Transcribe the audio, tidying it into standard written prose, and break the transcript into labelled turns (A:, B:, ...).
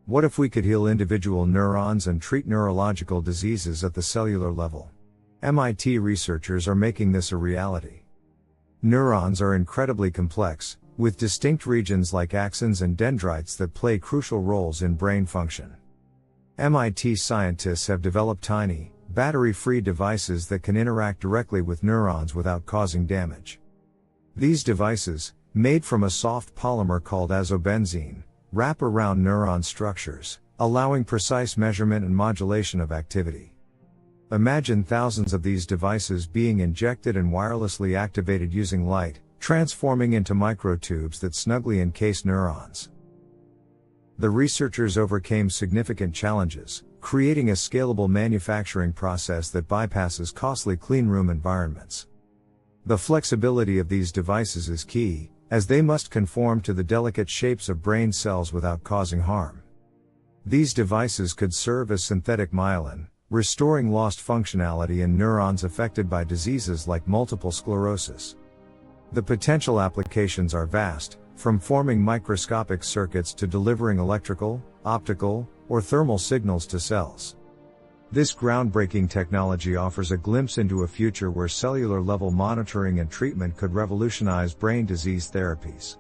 A: What if we could heal individual neurons and treat neurological diseases at the cellular level? MIT researchers are making this a reality. Neurons are incredibly complex, with distinct regions like axons and dendrites that play crucial roles in brain function. MIT scientists have developed tiny, battery-free devices that can interact directly with neurons without causing damage. These devices, made from a soft polymer called azobenzene, wrap around neuron structures, allowing precise measurement and modulation of activity. Imagine thousands of these devices being injected and wirelessly activated using light, transforming into microtubes that snugly encase neurons. The researchers overcame significant challenges, creating a scalable manufacturing process that bypasses costly cleanroom environments. The flexibility of these devices is key, as they must conform to the delicate shapes of brain cells without causing harm. These devices could serve as synthetic myelin, restoring lost functionality in neurons affected by diseases like multiple sclerosis. The potential applications are vast, from forming microscopic circuits to delivering electrical, optical, or thermal signals to cells. This groundbreaking technology offers a glimpse into a future where cellular-level monitoring and treatment could revolutionize brain disease therapies.